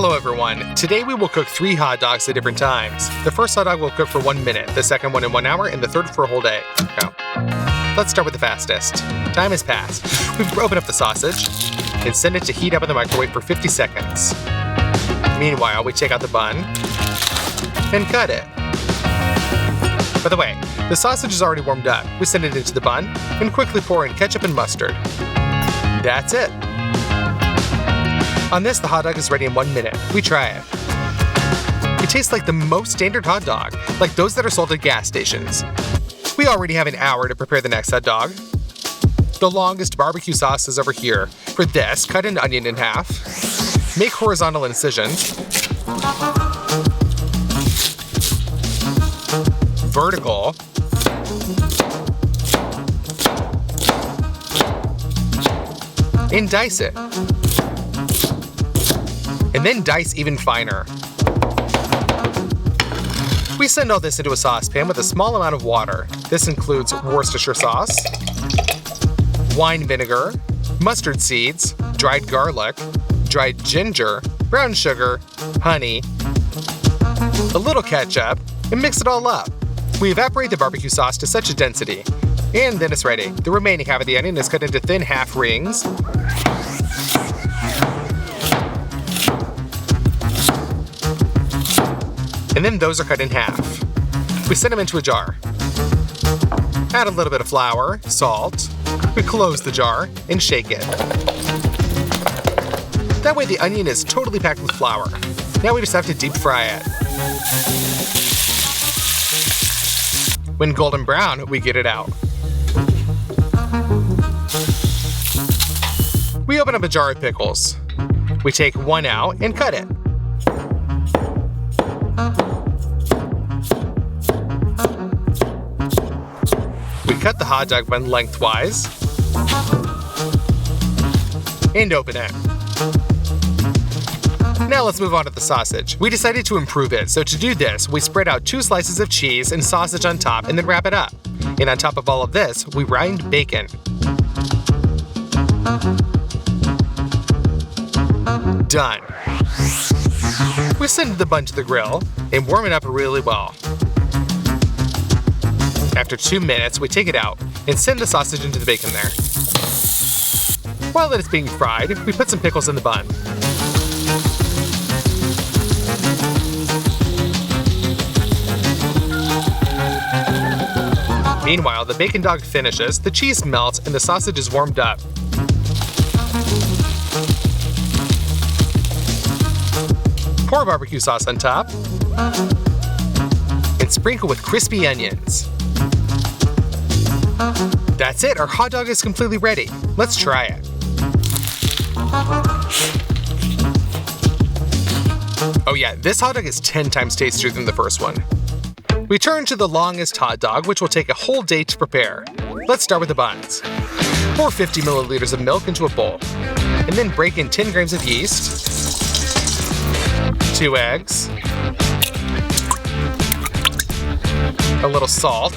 Hello everyone. Today we will cook 3 hot dogs at different times. The first hot dog will cook for 1 minute, the second one in 1 hour, and the third for a whole day. Now, let's start with the fastest. Time has passed. We've opened up the sausage and send it to heat up in the microwave for 50 seconds. Meanwhile, we take out the bun and cut it. By the way, the sausage is already warmed up. We send it into the bun and quickly pour in ketchup and mustard. That's it. On this, the hot dog is ready in 1 minute. We try it. It tastes like the most standard hot dog, like those that are sold at gas stations. We already have an hour to prepare the next hot dog. The longest barbecue sauce is over here. For this, cut an onion in half. Make horizontal incisions. Vertical. And dice it. And then dice even finer. We send all this into a saucepan with a small amount of water. This includes Worcestershire sauce, wine vinegar, mustard seeds, dried garlic, dried ginger, brown sugar, honey, a little ketchup, and mix it all up. We evaporate the barbecue sauce to such a density, and then it's ready. The remaining half of the onion is cut into thin half rings. And then those are cut in half. We send them into a jar. Add a little bit of flour, salt. We close the jar and shake it. That way the onion is totally packed with flour. Now we just have to deep fry it. When golden brown, we get it out. We open up a jar of pickles. We take one out and cut it. We cut the hot dog bun lengthwise and open it. Now let's move on to the sausage. We decided to improve it, so to do this, we spread out 2 slices of cheese and sausage on top and then wrap it up. And on top of all of this, we rind bacon. Done. We send the bun to the grill and warm it up really well. After 2 minutes, we take it out and send the sausage into the bacon there. While it is being fried, we put some pickles in the bun. Meanwhile, the bacon dog finishes, the cheese melts, and the sausage is warmed up. Pour barbecue sauce on top and sprinkle with crispy onions. That's it, our hot dog is completely ready. Let's try it. Oh yeah, this hot dog is 10 times tastier than the first one. We turn to the longest hot dog, which will take a whole day to prepare. Let's start with the buns. Pour 50 milliliters of milk into a bowl, and then break in 10 grams of yeast, 2 eggs, a little salt,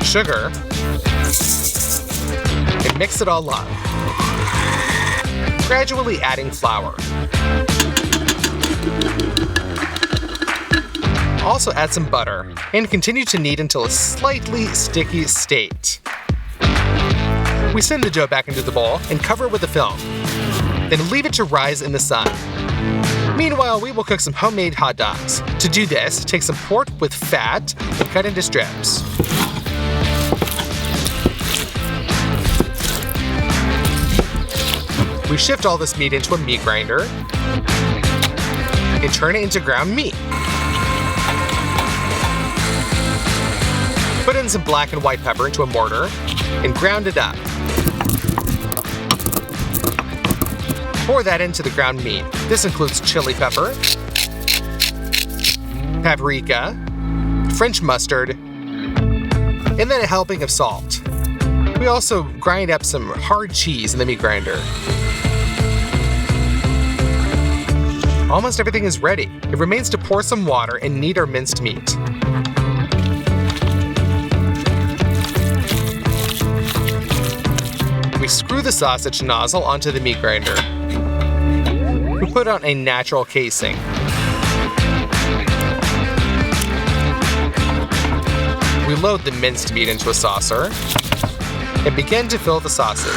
sugar, and mix it all up, gradually adding flour. Also add some butter, and continue to knead until a slightly sticky state. We send the dough back into the bowl and cover it with a film, then leave it to rise in the sun. Meanwhile, we will cook some homemade hot dogs. To do this, take some pork with fat and cut into strips. We shift all this meat into a meat grinder and turn it into ground meat. Put in some black and white pepper into a mortar and ground it up. Pour that into the ground meat. This includes chili pepper, paprika, French mustard, and then a helping of salt. We also grind up some hard cheese in the meat grinder. Almost everything is ready. It remains to pour some water and knead our minced meat. We screw the sausage nozzle onto the meat grinder. put on a natural casing. We load the minced meat into a saucer and begin to fill the sausage.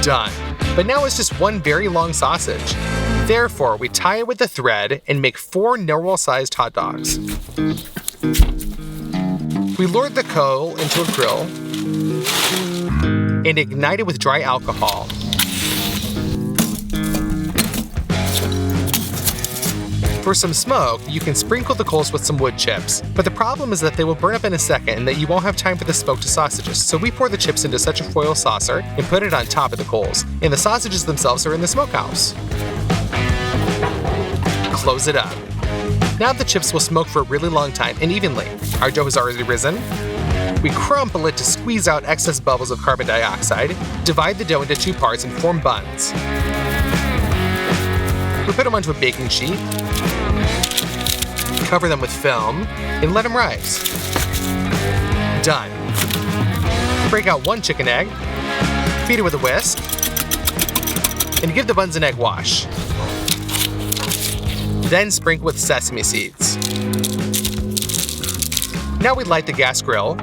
Done. But now it's just one very long sausage. Therefore, we tie it with a thread and make 4 narwhal-sized hot dogs. We lure the coal into a grill and ignite it with dry alcohol. For some smoke, you can sprinkle the coals with some wood chips, but the problem is that they will burn up in a second and that you won't have time for the smoked sausages, so we pour the chips into such a foil saucer and put it on top of the coals, and the sausages themselves are in the smokehouse. Close it up. Now the chips will smoke for a really long time and evenly. Our dough has already risen. We crumple it to squeeze out excess bubbles of carbon dioxide, divide the dough into 2 parts and form buns. We put them onto a baking sheet, cover them with film, and let them rise. Done. Break out 1 chicken egg, feed it with a whisk, and give the buns an egg wash. Then sprinkle with sesame seeds. Now we light the gas grill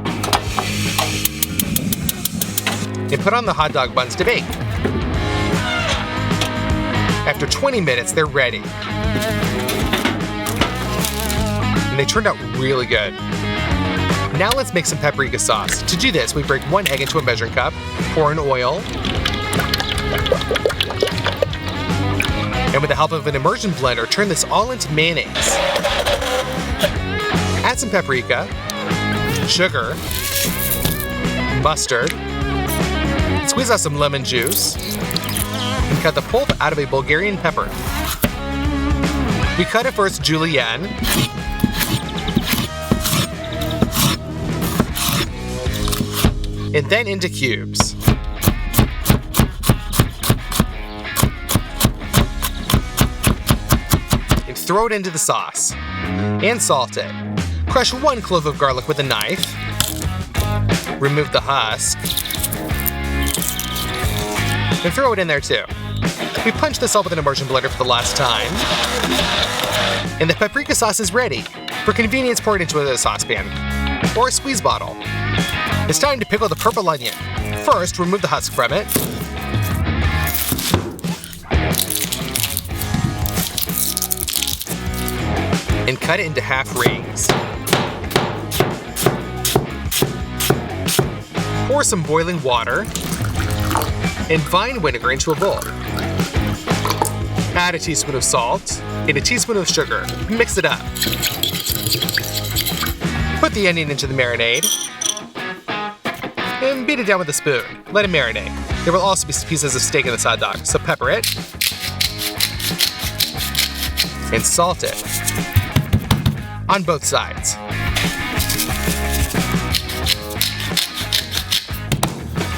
and put on the hot dog buns to bake. After 20 minutes, they're ready. And they turned out really good. Now let's make some paprika sauce. To do this, we break 1 egg into a measuring cup, pour in oil, and with the help of an immersion blender, turn this all into mayonnaise. Add some paprika, sugar, mustard, squeeze out some lemon juice, and cut the pulp out of a Bulgarian pepper. We cut it first julienne, and then into cubes. And throw it into the sauce. And salt it. Crush 1 clove of garlic with a knife. Remove the husk. And throw it in there too. We punch this all with an immersion blender for the last time. And the paprika sauce is ready. For convenience, pour it into a saucepan or a squeeze bottle. It's time to pickle the purple onion. First, remove the husk from it. And cut it into half rings. Pour some boiling water and vine vinegar into a bowl. Add a teaspoon of salt and a teaspoon of sugar. Mix it up. Put the onion into the marinade and beat it down with a spoon. Let it marinate. There will also be pieces of steak in this hot dog, so pepper it and salt it on both sides.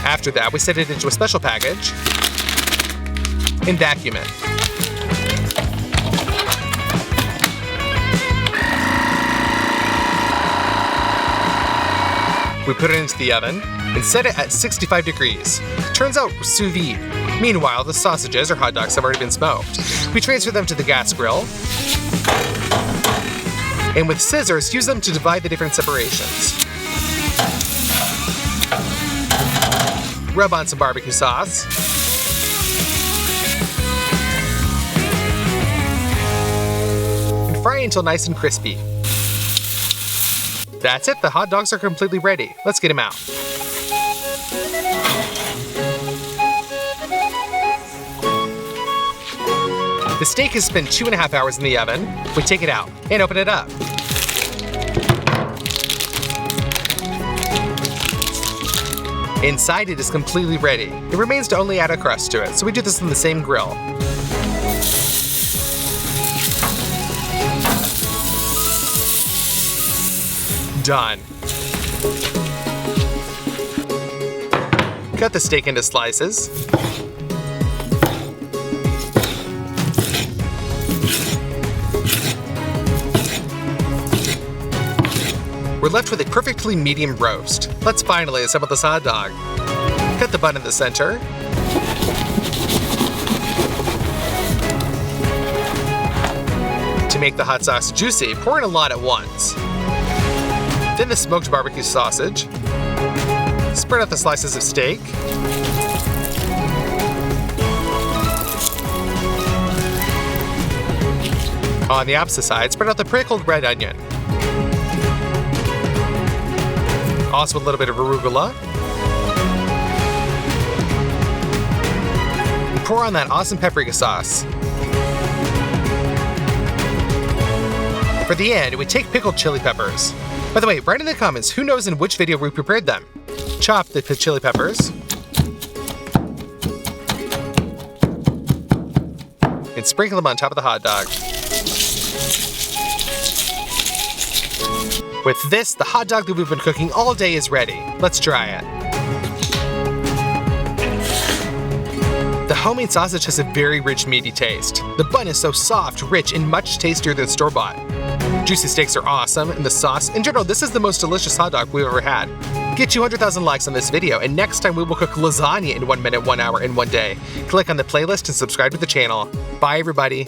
After that, we set it into a special package and vacuum it. We put it into the oven and set it at 65 degrees. Turns out sous vide. Meanwhile, the sausages or hot dogs have already been smoked. We transfer them to the gas grill and with scissors, use them to divide the different separations. Rub on some barbecue sauce. And fry until nice and crispy. That's it, the hot dogs are completely ready. Let's get them out. The steak has been 2.5 hours in the oven. We take it out and open it up. Inside it is completely ready. It remains to only add a crust to it, so we do this on the same grill. Done. Cut the steak into slices. We're left with a perfectly medium roast. Let's finally assemble this hot dog. Cut the bun in the center. To make the hot sauce juicy, pour in a lot at once. Then the smoked barbecue sausage. Spread out the slices of steak. On the opposite side, spread out the pickled red onion. Also a little bit of arugula. And pour on that awesome paprika sauce. For the end, we take pickled chili peppers. By the way, write in the comments who knows in which video we prepared them. Chop the chili peppers. And sprinkle them on top of the hot dog. With this, the hot dog that we've been cooking all day is ready. Let's try it. The homemade sausage has a very rich, meaty taste. The bun is so soft, rich, and much tastier than store-bought. Juicy steaks are awesome, and the sauce, in general, this is the most delicious hot dog we've ever had. Get 200,000 likes on this video, and next time we will cook lasagna in 1 minute, 1 hour, and 1 day. Click on the playlist and subscribe to the channel. Bye, everybody.